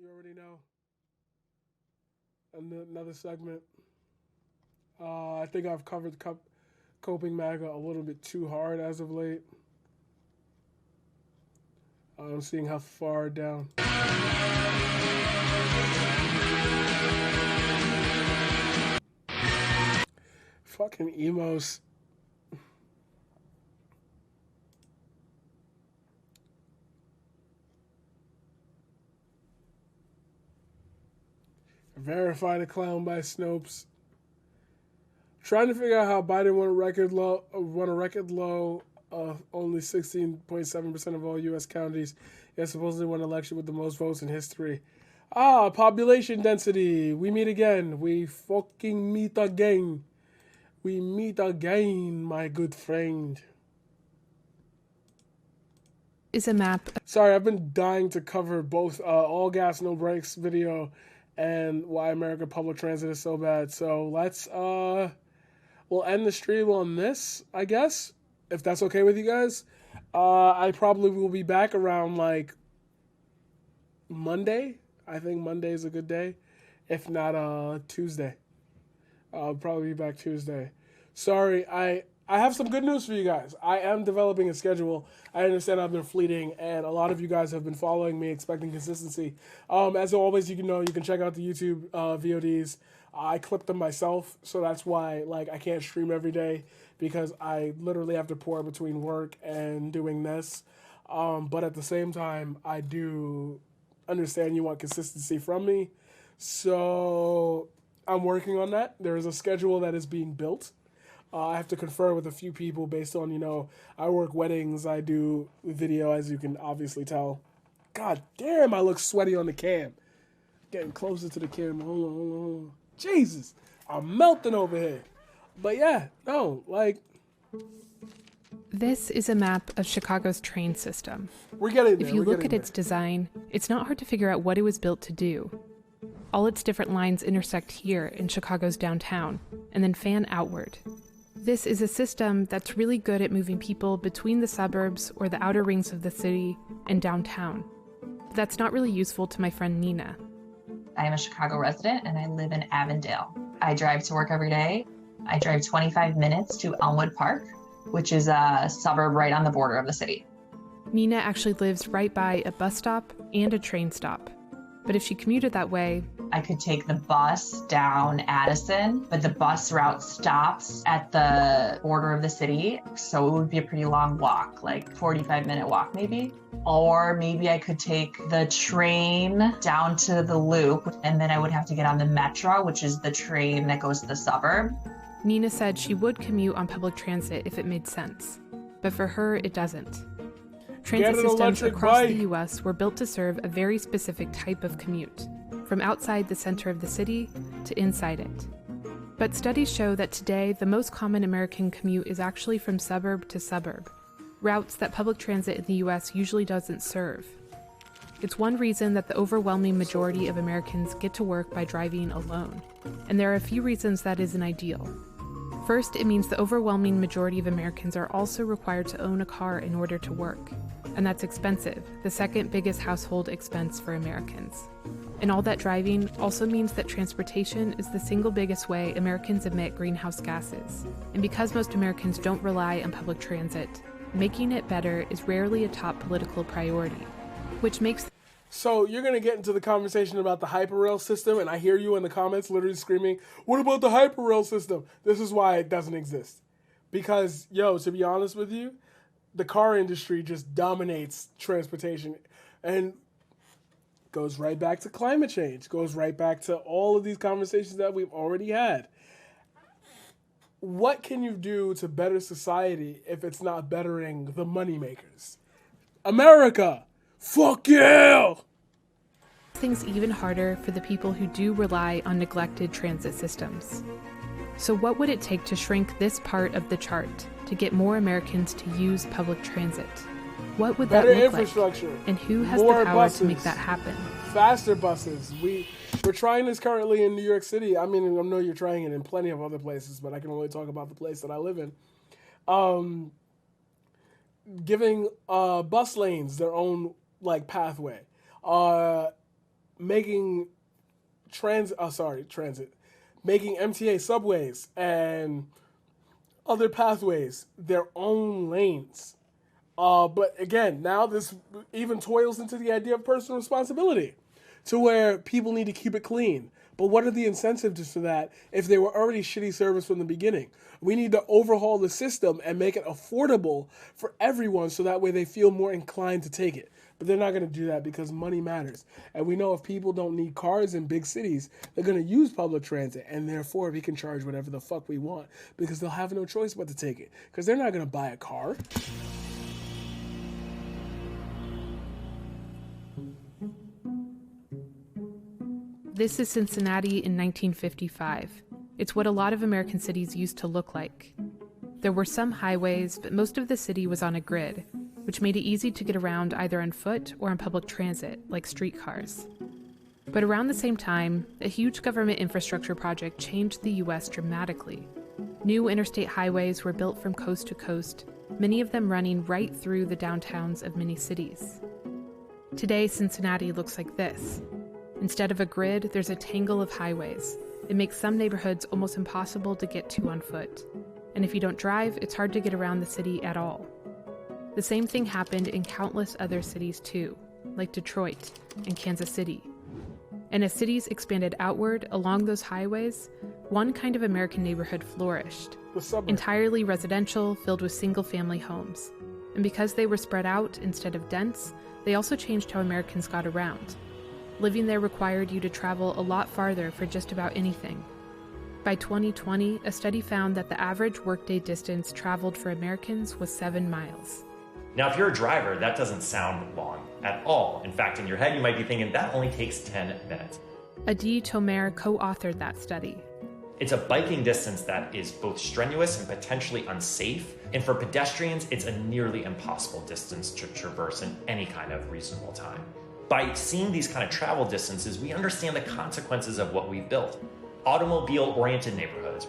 You already know. Another segment. I think I've covered CopingMAGA a little bit too hard as of late. I'm seeing how far down. Fucking emos. Verify the clown by Snopes. Trying to figure out how Biden won a record low of only 16.7% of all U.S. counties, yet supposedly won an election with the most votes in history. Population density. We meet again. We fucking meet again. We meet again, my good friend. Is a map. Sorry, I've been dying to cover both All Gas No Brakes video and why American public transit is so bad. So let's we'll end the stream on this, I guess, if that's okay with you guys. I probably will be back around like Monday. I think Monday is a good day, if not Tuesday. I'll probably be back Tuesday. Sorry, I have some good news for you guys. I am developing a schedule. I understand I've been fleeting, and a lot of you guys have been following me, expecting consistency. As always, you can check out the YouTube VODs. I clip them myself, so that's why I can't stream every day, because I literally have to pour between work and doing this. But at the same time, I do understand you want consistency from me, so I'm working on that. There is a schedule that is being built. I have to confer with a few people based on, I work weddings, I do video, as you can obviously tell. God damn, I look sweaty on the cam. Getting closer to the camera. Hold on. Jesus, I'm melting over here. But yeah, no, This is a map of Chicago's train system. we're getting there. If you look at its design, it's not hard to figure out what it was built to do. All its different lines intersect here in Chicago's downtown, and then fan outward. This is a system that's really good at moving people between the suburbs or the outer rings of the city and downtown. But that's not really useful to my friend Nina. I am a Chicago resident and I live in Avondale. I drive to work every day. I drive 25 minutes to Elmwood Park, which is a suburb right on the border of the city. Nina actually lives right by a bus stop and a train stop. But if she commuted that way, I could take the bus down Addison, but the bus route stops at the border of the city. So it would be a pretty long walk, like 45-minute walk maybe. Or maybe I could take the train down to the loop, and then I would have to get on the Metro, which is the train that goes to the suburb. Nina said she would commute on public transit if it made sense. But for her, it doesn't. Transit systems across the U.S. were built to serve a very specific type of commute, from outside the center of the city to inside it. But studies show that today the most common American commute is actually from suburb to suburb, routes that public transit in the U.S. usually doesn't serve. It's one reason that the overwhelming majority of Americans get to work by driving alone, and there are a few reasons that isn't ideal. First, it means the overwhelming majority of Americans are also required to own a car in order to work, and that's expensive, the second biggest household expense for Americans. And all that driving also means that transportation is the single biggest way Americans emit greenhouse gases. And because most Americans don't rely on public transit, making it better is rarely a top political priority, which makes... So you're going to get into the conversation about the hyperrail system, and I hear you in the comments literally screaming, what about the hyperrail system? This is why it doesn't exist. Because, to be honest with you, the car industry just dominates transportation and goes right back to climate change, goes right back to all of these conversations that we've already had. What can you do to better society if it's not bettering the moneymakers? America! Fuck yeah! Things even harder for the people who do rely on neglected transit systems. So what would it take to shrink this part of the chart to get more Americans to use public transit? What would that look like? And who has the power buses, to make that happen? Faster buses. We're trying this currently in New York City. I mean, I know you're trying it in plenty of other places, but I can only talk about the place that I live in. Giving bus lanes their own pathway. making making MTA subways and other pathways their own lanes. But again, now this even toils into the idea of personal responsibility, to where people need to keep it clean. But what are the incentives to that if they were already shitty service from the beginning? We need to overhaul the system and make it affordable for everyone so that way they feel more inclined to take it. But they're not going to do that because money matters. And we know if people don't need cars in big cities, they're going to use public transit. And therefore, we can charge whatever the fuck we want because they'll have no choice but to take it. Because they're not going to buy a car. This is Cincinnati in 1955. It's what a lot of American cities used to look like. There were some highways, but most of the city was on a grid, which made it easy to get around either on foot or on public transit, like streetcars. But around the same time, a huge government infrastructure project changed the U.S. dramatically. New interstate highways were built from coast to coast, many of them running right through the downtowns of many cities. Today, Cincinnati looks like this. Instead of a grid, there's a tangle of highways. It makes some neighborhoods almost impossible to get to on foot. And if you don't drive, it's hard to get around the city at all. The same thing happened in countless other cities too, like Detroit and Kansas City. And as cities expanded outward along those highways, one kind of American neighborhood flourished. Entirely residential, filled with single-family homes. And because they were spread out instead of dense, they also changed how Americans got around. Living there required you to travel a lot farther for just about anything. By 2020, a study found that the average workday distance traveled for Americans was 7 miles. Now, if you're a driver, that doesn't sound long at all. In fact, in your head, you might be thinking that only takes 10 minutes. Adi Tomer co-authored that study. It's a biking distance that is both strenuous and potentially unsafe. And for pedestrians, it's a nearly impossible distance to traverse in any kind of reasonable time. By seeing these kind of travel distances, we understand the consequences of what we've built. Automobile-oriented neighborhoods.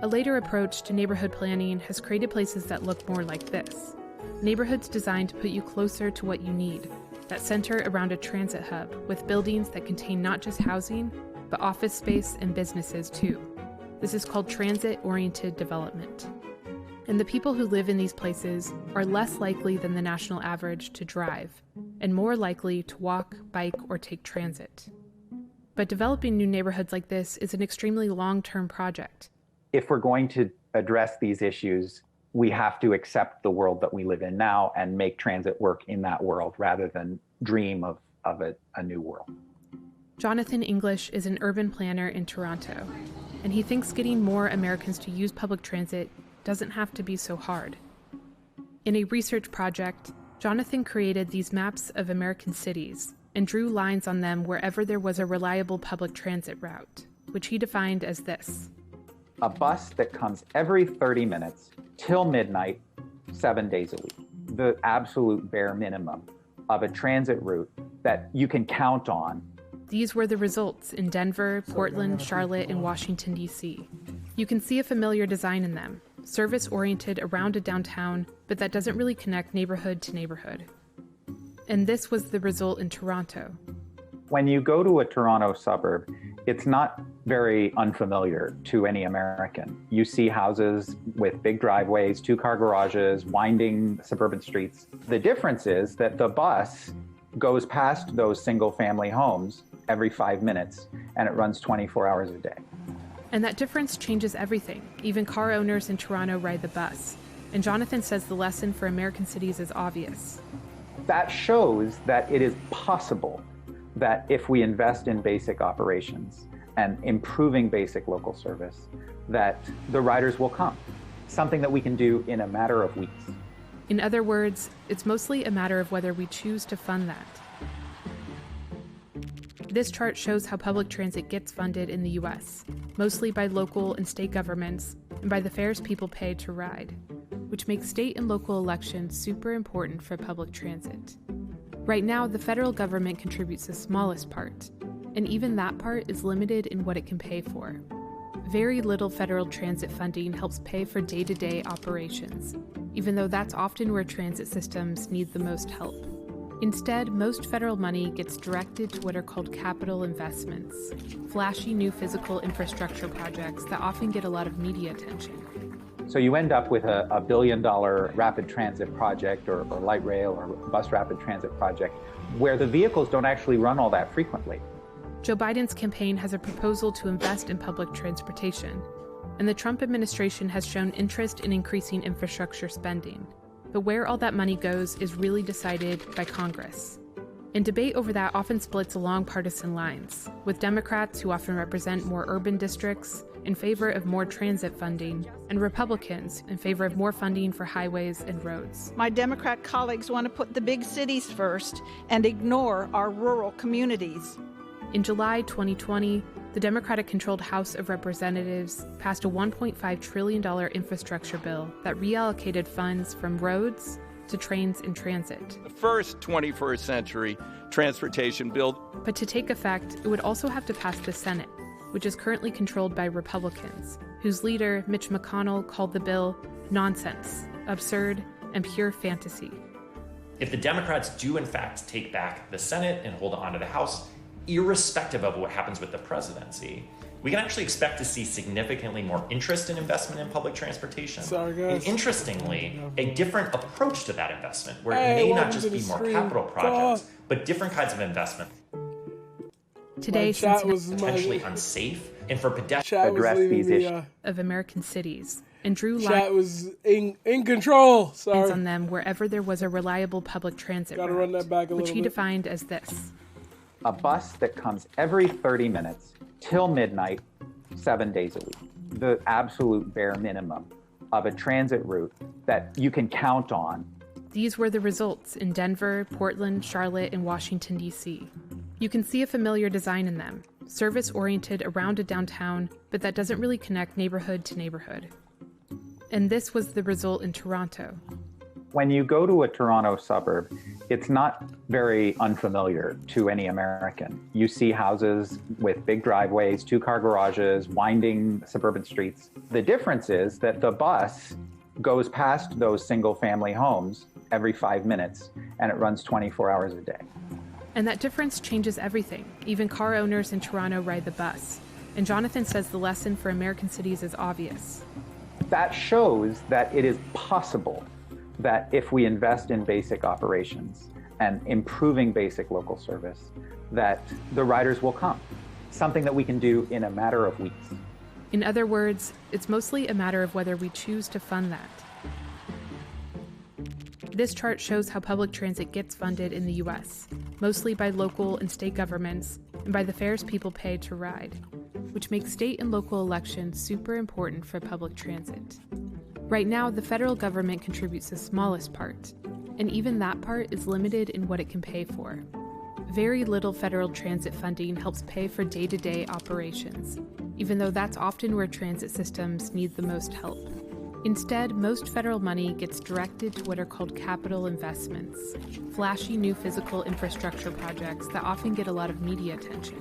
A later approach to neighborhood planning has created places that look more like this. Neighborhoods designed to put you closer to what you need, that center around a transit hub with buildings that contain not just housing, but office space and businesses too. This is called transit-oriented development. And the people who live in these places are less likely than the national average to drive, and more likely to walk, bike, or take transit. But developing new neighborhoods like this is an extremely long-term project. If we're going to address these issues, we have to accept the world that we live in now and make transit work in that world rather than dream of a new world. Jonathan English is an urban planner in Toronto, and he thinks getting more Americans to use public transit doesn't have to be so hard. In a research project, Jonathan created these maps of American cities and drew lines on them wherever there was a reliable public transit route, which he defined as this. A bus that comes every 30 minutes till midnight, 7 days a week. The absolute bare minimum of a transit route that you can count on. These were the results in Denver, Portland, Charlotte, and Washington, D.C. You can see a familiar design in them, service-oriented around a downtown, but that doesn't really connect neighborhood to neighborhood. And this was the result in Toronto. When you go to a Toronto suburb, it's not very unfamiliar to any American. You see houses with big driveways, 2-car garages, winding suburban streets. The difference is that the bus goes past those single-family homes every 5 minutes, and it runs 24 hours a day. And that difference changes everything. Even car owners in Toronto ride the bus. And Jonathan says the lesson for American cities is obvious. That shows that it is possible that if we invest in basic operations and improving basic local service, that the riders will come. Something that we can do in a matter of weeks. In other words, it's mostly a matter of whether we choose to fund that. This chart shows how public transit gets funded in the U.S., mostly by local and state governments and by the fares people pay to ride, which makes state and local elections super important for public transit. Right now, the federal government contributes the smallest part, and even that part is limited in what it can pay for. Very little federal transit funding helps pay for day-to-day operations, even though that's often where transit systems need the most help. Instead, most federal money gets directed to what are called capital investments, flashy new physical infrastructure projects that often get a lot of media attention. So you end up with a $1 billion rapid transit project or light rail or bus rapid transit project where the vehicles don't actually run all that frequently. Joe Biden's campaign has a proposal to invest in public transportation, and the Trump administration has shown interest in increasing infrastructure spending. But where all that money goes is really decided by Congress. And debate over that often splits along partisan lines, with Democrats who often represent more urban districts in favor of more transit funding, and Republicans in favor of more funding for highways and roads. My Democrat colleagues want to put the big cities first and ignore our rural communities. In July 2020, the Democratic-controlled House of Representatives passed a $1.5 trillion infrastructure bill that reallocated funds from roads to trains and transit. The first 21st century transportation bill. But to take effect, it would also have to pass the Senate, which is currently controlled by Republicans, whose leader, Mitch McConnell, called the bill nonsense, absurd, and pure fantasy. If the Democrats do in fact take back the Senate and hold on to the House, irrespective of what happens with the presidency, we can actually expect to see significantly more interest in investment in public transportation. Sorry, guys. And interestingly, a different approach to that investment, where it may not just be more capital projects, but different kinds of investment. Today, was potentially unsafe, and for pedestrians address these issues of American cities, and drew Chat was in control. Sorry. on them wherever there was a reliable public transit Gotta route, run that back a which little he bit. defined as this. a bus that comes every 30 minutes till midnight, 7 days a week. The absolute bare minimum of a transit route that you can count on. These were the results in Denver, Portland, Charlotte, and Washington, D.C. You can see a familiar design in them, service-oriented around a downtown, but that doesn't really connect neighborhood to neighborhood. And this was the result in Toronto. When you go to a Toronto suburb, it's not very unfamiliar to any American. You see houses with big driveways, two-car garages, winding suburban streets. The difference is that the bus goes past those single-family homes every 5 minutes, and it runs 24 hours a day. And that difference changes everything. Even car owners in Toronto ride the bus. And Jonathan says the lesson for American cities is obvious. That shows that it is possible that if we invest in basic operations and improving basic local service, that the riders will come. Something that we can do in a matter of weeks. In other words, it's mostly a matter of whether we choose to fund that. This chart shows how public transit gets funded in the US, mostly by local and state governments and by the fares people pay to ride, which makes state and local elections super important for public transit. Right now, the federal government contributes the smallest part, and even that part is limited in what it can pay for. Very little federal transit funding helps pay for day-to-day operations, even though that's often where transit systems need the most help. Instead, most federal money gets directed to what are called capital investments, flashy new physical infrastructure projects that often get a lot of media attention.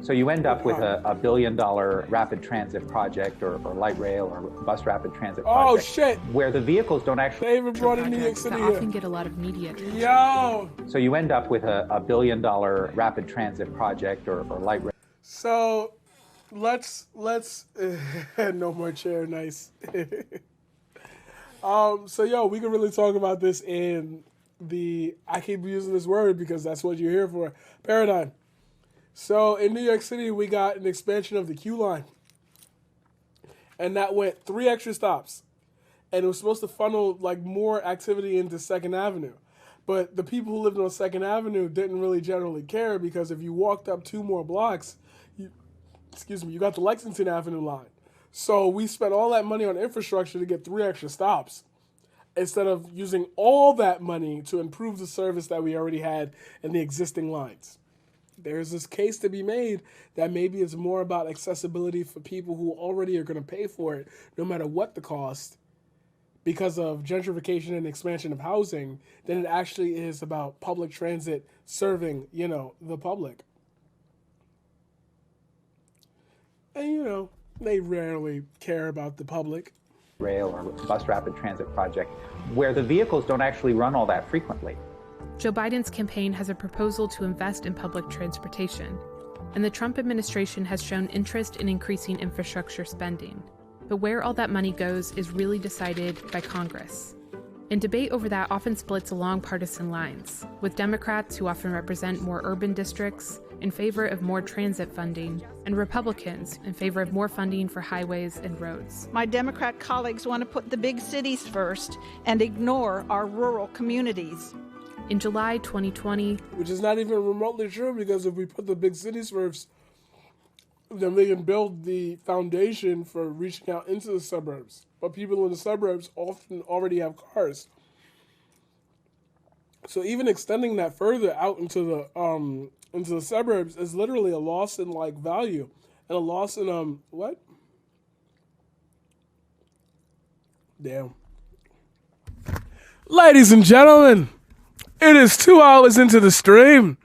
So you end up with a $1 billion rapid transit project or light rail or bus rapid transit project. Oh, shit. Where the vehicles don't actually... They even brought in New York City that here. often get a lot of media attention. Yo! So you end up with a $1 billion rapid transit project or light rail. So let's no more chair, nice. So we can really talk about this in I keep using this word because that's what you're here for, paradigm. So in New York City, we got an expansion of the Q line. And that went 3 extra stops. And it was supposed to funnel like more activity into 2nd Avenue. But the people who lived on 2nd Avenue didn't really generally care because if you walked up 2 more blocks, you got the Lexington Avenue line. So we spent all that money on infrastructure to get 3 extra stops instead of using all that money to improve the service that we already had in the existing lines. There's this case to be made that maybe it's more about accessibility for people who already are going to pay for it, no matter what the cost, because of gentrification and expansion of housing, than it actually is about public transit serving, the public. And, they rarely care about the public. Rail or bus rapid transit project where the vehicles don't actually run all that frequently. Joe Biden's campaign has a proposal to invest in public transportation, and the Trump administration has shown interest in increasing infrastructure spending. But where all that money goes is really decided by Congress. And debate over that often splits along partisan lines, with Democrats, who often represent more urban districts, in favor of more transit funding, and Republicans in favor of more funding for highways and roads. My Democrat colleagues want to put the big cities first and ignore our rural communities. In July 2020, which is not even remotely true, because if we put the big cities first, then we can build the foundation for reaching out into the suburbs. But people in the suburbs often already have cars. So even extending that further out into the suburbs is literally a loss in like value and a loss in what? Damn. Ladies and gentlemen, it is 2 hours into the stream.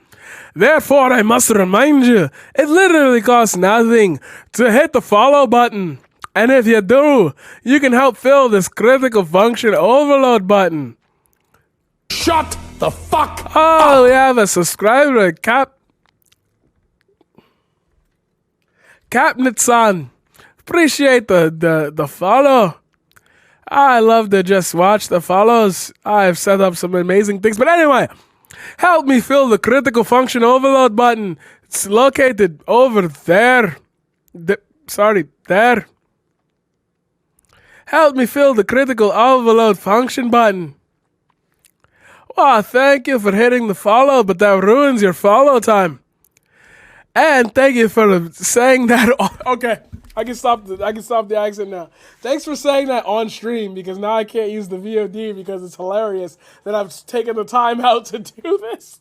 Therefore, I must remind you, it literally costs nothing to hit the follow button. And if you do, you can help fill this critical function overload button. Shut the fuck up! Oh, we have a subscriber, Capnitson. Appreciate the follow. I love to just watch the follows. I've set up some amazing things. But anyway, help me fill the critical function overload button. It's located over there. There. Help me fill the critical overload function button. Well, thank you for hitting the follow, but that ruins your follow time. And thank you for saying that. Okay, I can stop the accent now. Thanks for saying that on stream, because now I can't use the VOD because it's hilarious that I've taken the time out to do this.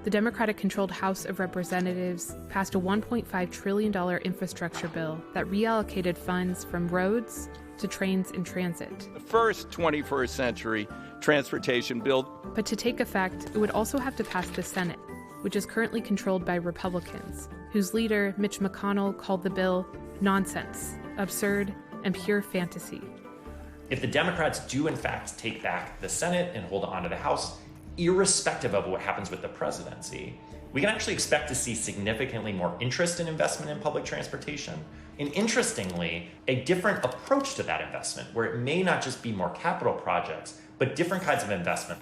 The Democratic-controlled House of Representatives passed a $1.5 trillion infrastructure bill that reallocated funds from roads to trains and transit. The first 21st century transportation bill. But to take effect, it would also have to pass the Senate, which is currently controlled by Republicans, whose leader, Mitch McConnell, called the bill nonsense, absurd, and pure fantasy. If the Democrats do in fact take back the Senate and hold on to the House, irrespective of what happens with the presidency, we can actually expect to see significantly more interest in investment in public transportation. And interestingly, a different approach to that investment, where it may not just be more capital projects, but different kinds of investment.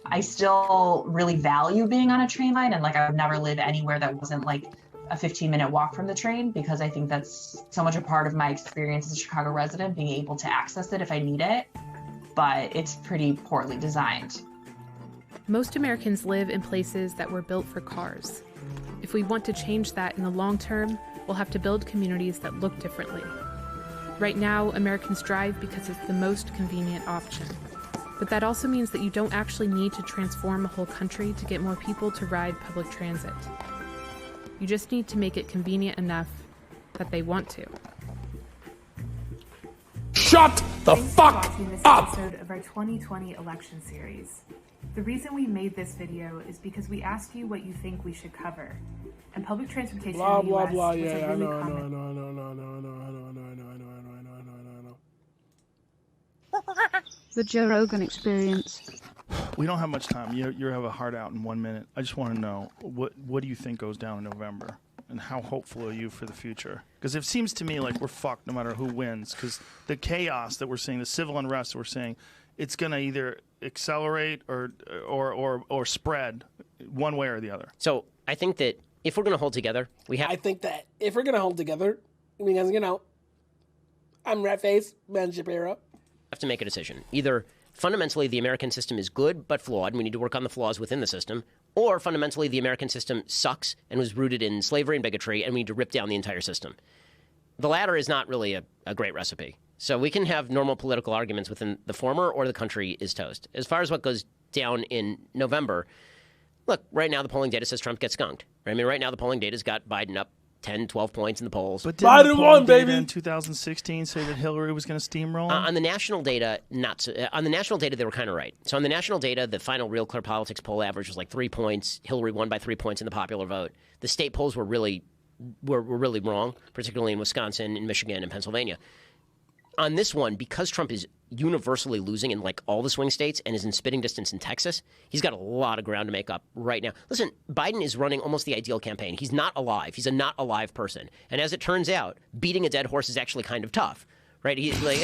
I still really value being on a train line, and like I would never live anywhere that wasn't like a 15-minute walk from the train, because I think that's so much a part of my experience as a Chicago resident, being able to access it if I need it, but it's pretty poorly designed. Most Americans live in places that were built for cars. If we want to change that in the long term, we'll have to build communities that look differently. Right now, Americans drive because it's the most convenient option. But that also means that you don't actually need to transform a whole country to get more people to ride public transit. You just need to make it convenient enough that they want to. Shut the fuck up! Thanks for watching this episode of our 2020 election series. The reason we made this video is because we asked you what you think we should cover. And public transportation Blah, in the blah, US blah, was yeah, a I really know. The Joe Rogan Experience. We don't have much time. You have a heart out in 1 minute. I just want to know, what do you think goes down in November? And how hopeful are you for the future? Because it seems to me like we're fucked no matter who wins. Because the chaos that we're seeing, the civil unrest that we're seeing, it's going to either accelerate or spread one way or the other. So I think that if we're going to hold together, I think that if we're going to hold together, because, I'm Rat-Face, Ben Shapiro. Have to make a decision. Either fundamentally the American system is good but flawed, and we need to work on the flaws within the system, or fundamentally the American system sucks and was rooted in slavery and bigotry, and we need to rip down the entire system. The latter is not really a great recipe. So we can have normal political arguments within the former, or the country is toast. As far as what goes down in November, look, right now the polling data says Trump gets skunked. I mean, right now the polling data's got Biden up 10, 12 points in the polls. But didn't Biden won, baby. In 2016 say that Hillary was going to steamroll? On the national data, not so, on the national data, they were kind of right. So on the national data, the final Real Clear Politics poll average was like 3 points. Hillary won by 3 points in the popular vote. The state polls were really wrong, particularly in Wisconsin, in Michigan, and Pennsylvania. on this one, because Trump is universally losing in like all the swing states and is in spitting distance in Texas, he's got a lot of ground to make up right now. Listen, Biden is running almost the ideal campaign. He's not alive. He's a not alive person. And as it turns out, beating a dead horse is actually kind of tough. Right? He's like,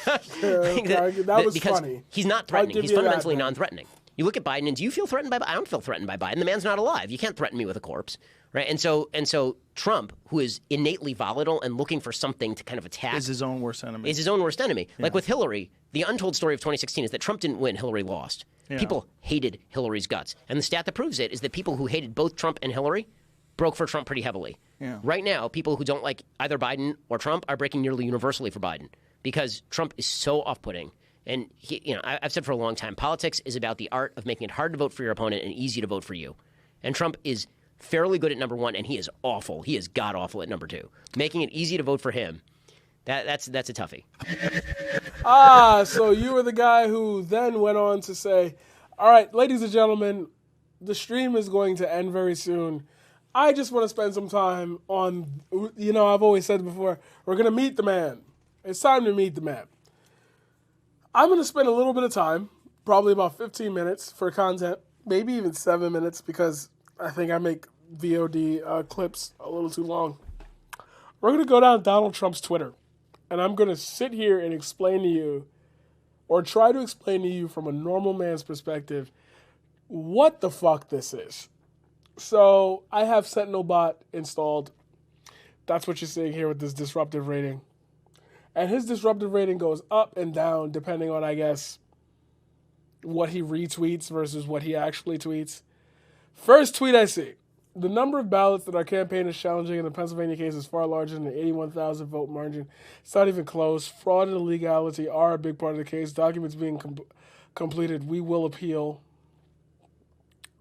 that was because funny. He's not threatening. He's fundamentally non-threatening. You look at Biden, and do you feel threatened by Biden? I don't feel threatened by Biden. The man's not alive. You can't threaten me with a corpse. Right? And so Trump, who is innately volatile and looking for something to kind of attack, is his own worst enemy. Yeah. Like with Hillary, the untold story of 2016 is that Trump didn't win, Hillary lost. Yeah. People hated Hillary's guts. And the stat that proves it is that people who hated both Trump and Hillary broke for Trump pretty heavily. Yeah. Right now, people who don't like either Biden or Trump are breaking nearly universally for Biden because Trump is so off-putting. And I've said for a long time, politics is about the art of making it hard to vote for your opponent and easy to vote for you. And Trump is fairly good at number one, and he is awful. He is god-awful at number two. Making it easy to vote for him, that's a toughie. So you were the guy who then went on to say, all right, ladies and gentlemen, the stream is going to end very soon. I just want to spend some time on, I've always said before, we're going to meet the man. It's time to meet the man. I'm going to spend a little bit of time, probably about 15 minutes for content, maybe even 7 minutes because I think I make VOD clips a little too long. We're going to go down Donald Trump's Twitter, and I'm going to sit here and explain to you, or try to explain to you from a normal man's perspective, what the fuck this is. So I have SentinelBot installed. That's what you're seeing here with this disruptive rating. And his disruptive rating goes up and down depending on, I guess, what he retweets versus what he actually tweets. First tweet I see. The number of ballots that our campaign is challenging in the Pennsylvania case is far larger than the 81,000 vote margin. It's not even close. Fraud and illegality are a big part of the case. Documents being completed. We will appeal.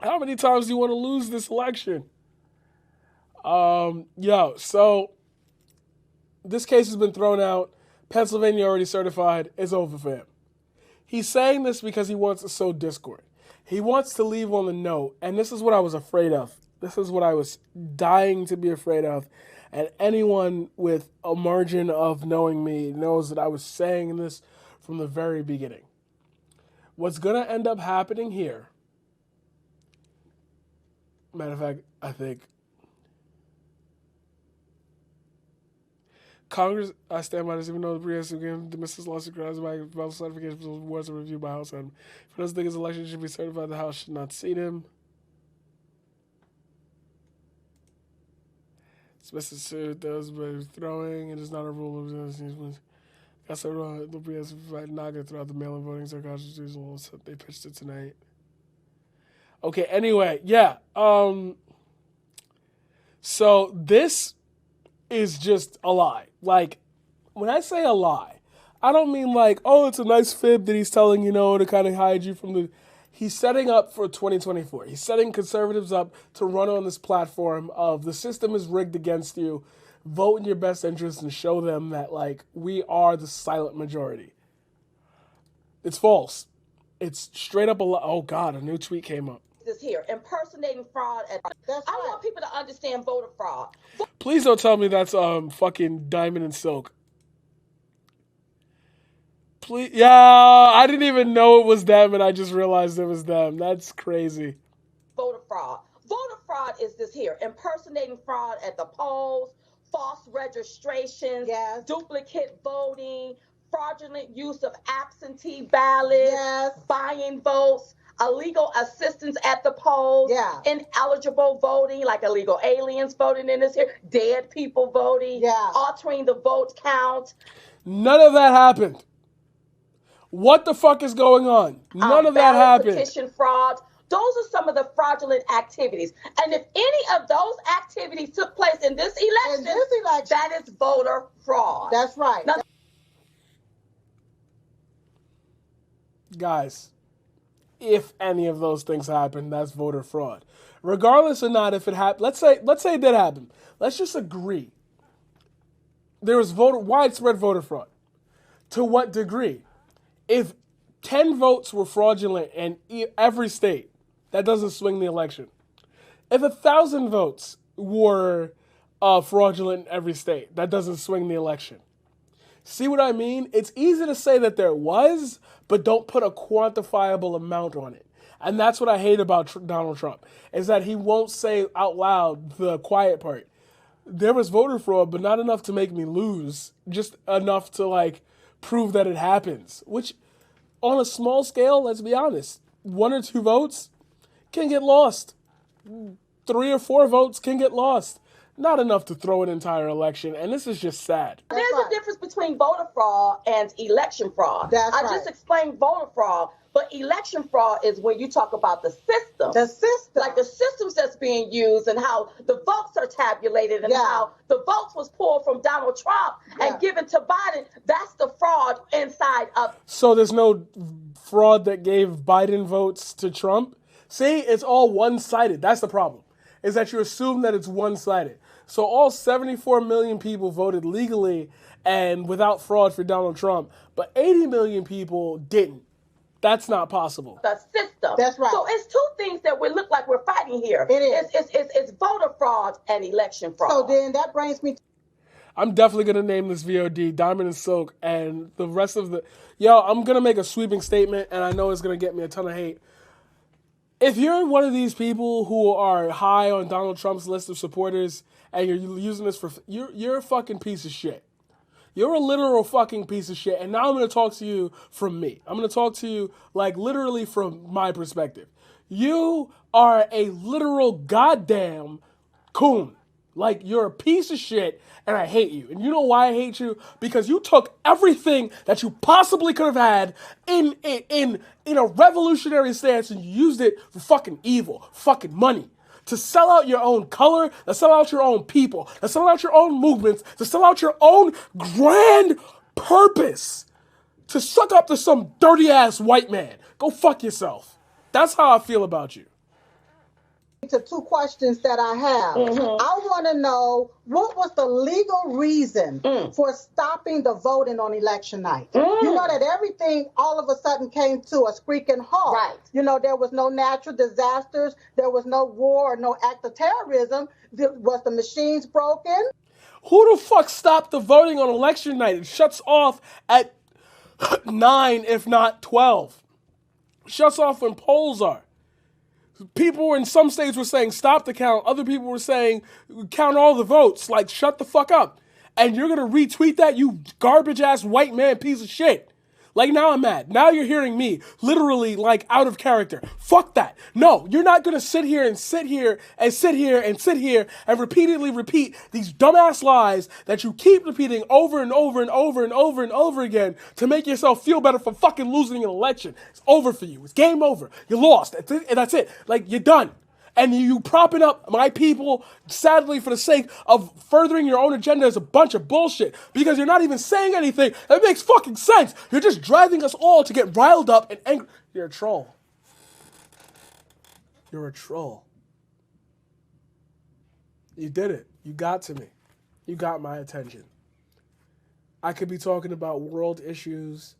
How many times do you want to lose this election? So this case has been thrown out. Pennsylvania already certified. It's over for him. He's saying this because he wants to sow discord. He wants to leave on the note, and this is what I was afraid of. This is what I was dying to be afraid of. And anyone with a margin of knowing me knows that I was saying this from the very beginning. What's going to end up happening here, matter of fact, I think Congress, I stand by this even though the previous game, the Mrs. lawsuit grounds by ballot certification was reviewed by House item. If it doesn't think his election should be certified, the House should not seat him. Mrs. suit does by throwing. It is not a rule of this. That's a rule. The previous not going to throw out the mail-in voting so constitutional. So they pitched it tonight. Okay. Anyway, yeah. So this is just a lie. Like, when I say a lie, I don't mean like, oh, it's a nice fib that he's telling, to kind of hide you from the... He's setting up for 2024. He's setting conservatives up to run on this platform of the system is rigged against you. Vote in your best interest and show them that, like, we are the silent majority. It's false. It's straight up a lie. Oh, God, a new tweet came up. This here, impersonating fraud. I want people to understand voter fraud. Please don't tell me that's fucking Diamond and Silk. Please, yeah, I didn't even know it was them, and I just realized it was them. That's crazy. Voter fraud. Voter fraud is this here, impersonating fraud at the polls, false registrations, duplicate voting, fraudulent use of absentee ballots, buying votes, illegal assistance at the polls, ineligible voting, like illegal aliens voting in this here, dead people voting, altering the vote count. None of that happened. What the fuck is going on? None of that happened. Petition fraud. Those are some of the fraudulent activities. And if any of those activities took place in this election, that is voter fraud. That's right. Now, guys, if any of those things happen, that's voter fraud. Regardless or not, if it happened, let's say it did happen. Let's just agree. There was widespread voter fraud. To what degree? If 10 votes were fraudulent in every state, that doesn't swing the election. If 1,000 votes were fraudulent in every state, that doesn't swing the election. See what I mean? It's easy to say that there was, but don't put a quantifiable amount on it. And that's what I hate about Donald Trump, is that he won't say out loud the quiet part. There was voter fraud, but not enough to make me lose. Just enough to, like, prove that it happens. Which, on a small scale, let's be honest, 1 or 2 votes can get lost. 3 or 4 votes can get lost. Not enough to throw an entire election, and this is just sad. There's a difference between voter fraud and election fraud. I just explained voter fraud, but election fraud is when you talk about the system. The system. Like the systems that's being used and how the votes are tabulated and how the votes was pulled from Donald Trump and given to Biden. That's the fraud inside of. So there's no fraud that gave Biden votes to Trump? See, it's all one-sided. That's the problem, is that you assume that it's one-sided. So all 74 million people voted legally and without fraud for Donald Trump, but 80 million people didn't. That's not possible. The system. That's right. So it's 2 things that we look like we're fighting here. It is. It's voter fraud and election fraud. So then that brings me to... I'm definitely going to name this VOD Diamond and Silk, and the rest of the... Yo, I'm going to make a sweeping statement, and I know it's going to get me a ton of hate. If you're one of these people who are high on Donald Trump's list of supporters and you're using this for... You're a fucking piece of shit. You're a literal fucking piece of shit. And now I'm going to talk to you from me. I'm going to talk to you, like, literally from my perspective. You are a literal goddamn coon. Like, you're a piece of shit, and I hate you. And you know why I hate you? Because you took everything that you possibly could have had in a revolutionary stance and you used it for fucking evil, fucking money. To sell out your own color, to sell out your own people, to sell out your own movements, to sell out your own grand purpose. To suck up to some dirty-ass white man. Go fuck yourself. That's how I feel about you. To 2 questions that I have. I want to know, what was the legal reason for stopping the voting on election night? You know that everything all of a sudden came to a screeching halt. Right. You know, there was no natural disasters, there was no war or no act of terrorism. Was the machines broken? Who the fuck stopped the voting on election night? It shuts off at 9, if not 12. Shuts off when polls are. People in some states were saying stop the count. Other people were saying count all the votes. Like, shut the fuck up. And you're going to retweet that, you garbage-ass white man piece of shit. Like, now I'm mad. Now you're hearing me literally, like, out of character. Fuck that. No, you're not going to sit here and sit here and sit here and sit here and repeatedly repeat these dumbass lies that you keep repeating over and over and over and over and over again to make yourself feel better for fucking losing an election. It's over for you. It's game over. You lost. That's it. Like, you're done. And you propping up my people, sadly, for the sake of furthering your own agenda is a bunch of bullshit. Because you're not even saying anything that makes fucking sense. You're just driving us all to get riled up and angry. You're a troll. You're a troll. You did it. You got to me. You got my attention. I could be talking about world issues,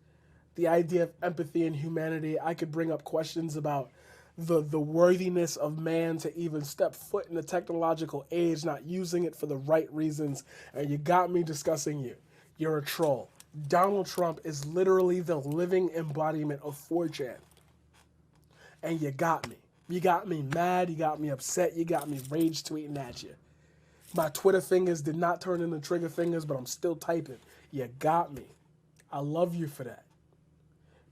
the idea of empathy and humanity. I could bring up questions about the worthiness of man to even step foot in the technological age, not using it for the right reasons, and you got me discussing you. You're a troll. Donald Trump is literally the living embodiment of 4chan. And you got me. You got me mad, you got me upset, you got me rage tweeting at you. My Twitter fingers did not turn into trigger fingers, but I'm still typing. You got me. I love you for that.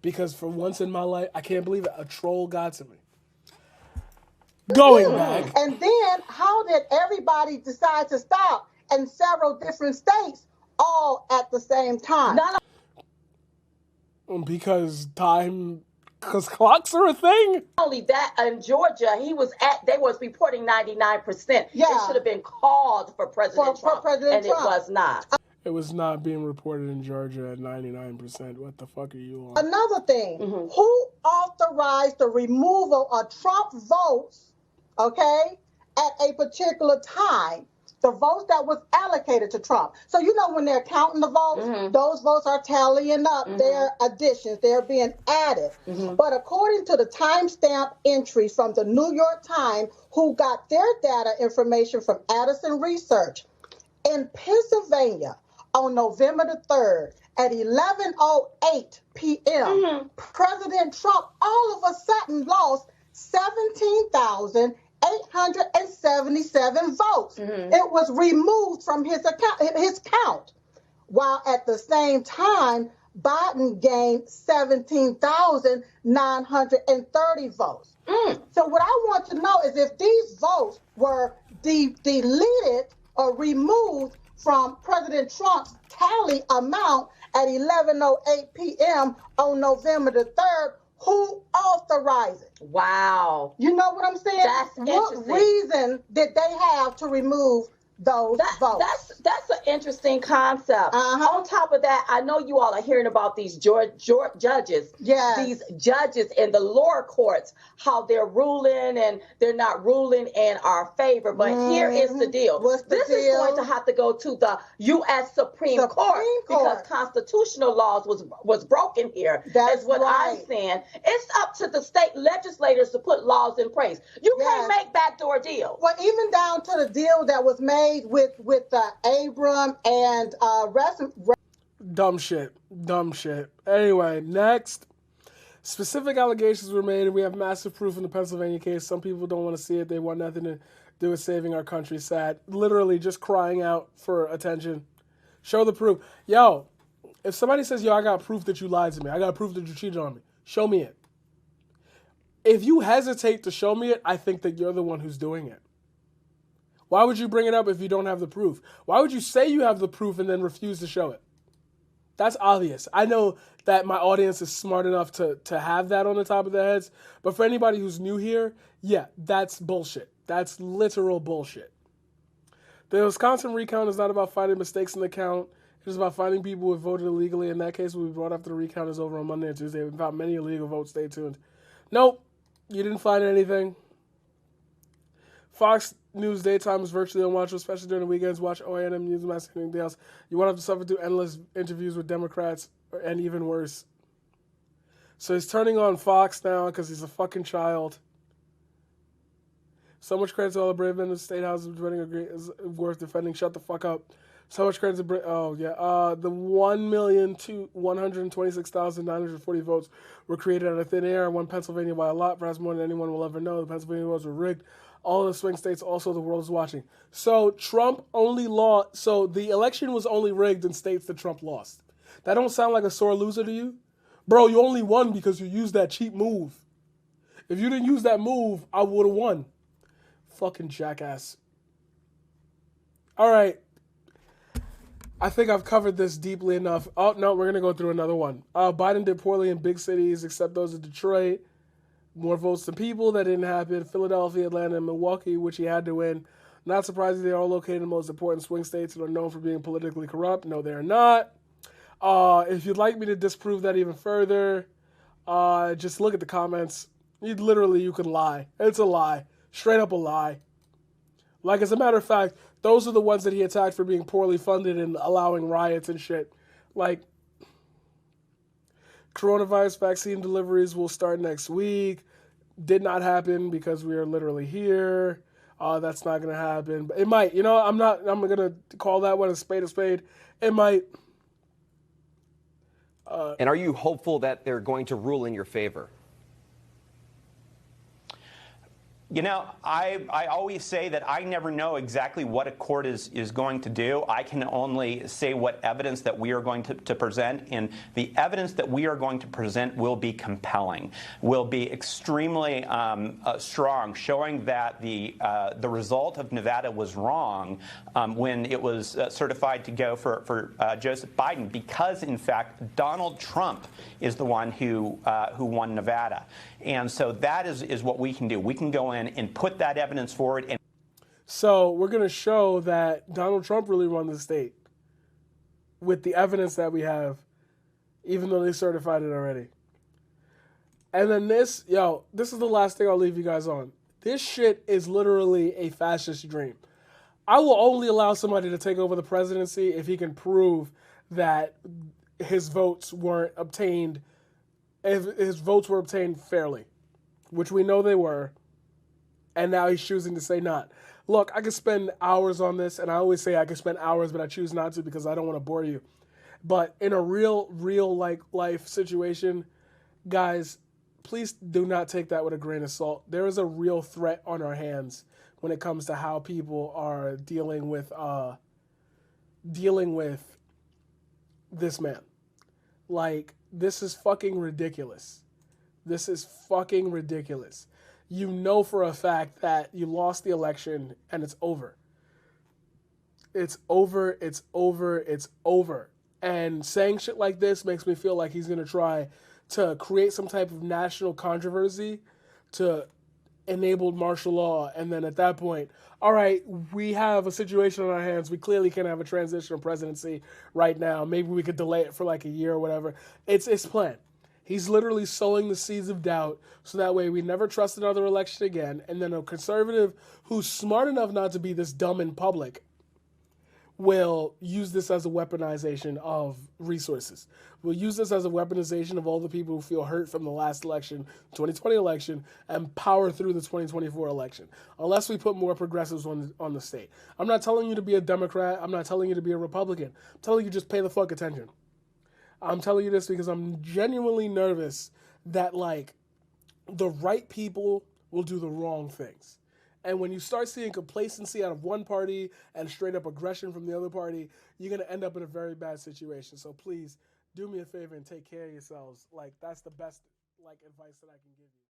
Because for once in my life, I can't believe it, a troll got to me. Going back. And then, how did everybody decide to stop in several different states all at the same time? Because clocks are a thing. Not only that, in Georgia, they was reporting 99%. Yeah. It should have been called for President Trump, and it was not. It was not being reported in Georgia at 99%. What the fuck are you on? Another thing, who authorized the removal of Trump votes, okay, at a particular time? The votes that was allocated to Trump. So, you know, when they're counting the votes, those votes are tallying up their additions. They're being added. But according to the timestamp entries from the New York Times, who got their data information from Addison Research, in Pennsylvania, on November the 3rd, at 11:08 p.m., President Trump all of a sudden lost 17,877 votes. It was removed from his count, while at the same time, Biden gained 17,930 votes. So what I want to know is if these votes were deleted or removed from President Trump's tally amount at 11:08 p.m. on November the 3rd, who authorized it? Wow. You know what I'm saying? That's interesting. What reason did they have to remove those votes? That's an interesting concept. On top of that, I know you all are hearing about these judges. These judges in the lower courts, how they're ruling and they're not ruling in our favor. But here is the deal. This is going to have to go to the U.S. Supreme Court because constitutional laws was broken here. That's what I'm saying. It's up to the state legislators to put laws in place. You can't make backdoor deals. Well, even down to the deal that was made with Abram and Dumb shit. Anyway, next. Specific allegations were made, and we have massive proof in the Pennsylvania case. Some people don't want to see it. They want nothing to do with saving our country. Sad. Literally just crying out for attention. Show the proof. Yo, if somebody says, yo, I got proof that you lied to me. I got proof that you cheated on me. Show me it. If you hesitate to show me it, I think that you're the one who's doing it. Why would you bring it up if you don't have the proof? Why would you say you have the proof and then refuse to show it? That's obvious. I know that my audience is smart enough to have that on the top of their heads, but for anybody who's new here, yeah, that's bullshit. That's literal bullshit. The Wisconsin recount is not about finding mistakes in the count. It's about finding people who voted illegally. In that case, will be brought after the recount is over on Monday and Tuesday. We found many illegal votes. Stay tuned. Nope, you didn't find anything. Fox News daytime is virtually unwatchable, especially during the weekends. Watch OANM News, Mass, anything else. You won't have to suffer through endless interviews with Democrats, and even worse. So he's turning on Fox now because he's a fucking child. So much credit to all the brave men in the State House is worth defending. Shut the fuck up. So much credit to the 1,126,940 votes were created out of thin air. Won Pennsylvania by a lot, perhaps more than anyone will ever know. The Pennsylvania votes were rigged. All the swing states, also the world is watching. So Trump only lost. So the election was only rigged in states that Trump lost. That don't sound like a sore loser to you? Bro, you only won because you used that cheap move. If you didn't use that move, I would have won. Fucking jackass. All right. I think I've covered this deeply enough. Oh, no, we're going to go through another one. Biden did poorly in big cities, except those of Detroit. More votes than people. That didn't happen. Philadelphia, Atlanta, and Milwaukee, which he had to win. Not surprising, they are all located in the most important swing states and are known for being politically corrupt. No, they're not. If you'd like me to disprove that even further, just look at the comments. You can lie. It's a lie. Straight up a lie. Like, as a matter of fact, those are the ones that he attacked for being poorly funded and allowing riots and shit. Like, coronavirus vaccine deliveries will start next week. Did not happen because we are literally here. That's not going to happen. But it might. You know, I'm going to call that one a spade. It might. And are you hopeful that they're going to rule in your favor? You know, I always say that I never know exactly what a court is going to do. I can only say what evidence that we are going to present, and the evidence that we are going to present will be compelling, will be extremely strong, showing that the result of Nevada was wrong when it was certified to go for Joseph Biden, because, in fact, Donald Trump is the one who won Nevada. And so that is what we can do. We can go in and put that evidence forward. So we're going to show that Donald Trump really won the state with the evidence that we have, even though they certified it already. And then this is the last thing I'll leave you guys on. This shit is literally a fascist dream. I will only allow somebody to take over the presidency if he can prove that his votes weren't obtained. If his votes were obtained fairly, which we know they were, and now he's choosing to say not. Look, I could spend hours on this, and I always say I could spend hours, but I choose not to because I don't want to bore you. But in a real like life situation, guys, please do not take that with a grain of salt. There is a real threat on our hands when it comes to how people are dealing with this man. Like, this is fucking ridiculous. This is fucking ridiculous. You know for a fact that you lost the election and it's over. It's over, it's over, it's over. And saying shit like this makes me feel like he's going to try to create some type of national controversy to enable martial law. And then at that point, all right, we have a situation on our hands. We clearly can't have a transitional presidency right now. Maybe we could delay it for like a year or whatever. It's planned. He's literally sowing the seeds of doubt so that way we never trust another election again. And then a conservative who's smart enough not to be this dumb in public will use this as a weaponization of resources. We'll use this as a weaponization of all the people who feel hurt from the last election, 2020 election, and power through the 2024 election. Unless we put more progressives on the state. I'm not telling you to be a Democrat. I'm not telling you to be a Republican. I'm telling you just pay the fuck attention. I'm telling you this because I'm genuinely nervous that, like, the right people will do the wrong things. And when you start seeing complacency out of one party and straight up aggression from the other party, you're going to end up in a very bad situation. So please do me a favor and take care of yourselves. Like, that's the best, like, advice that I can give you.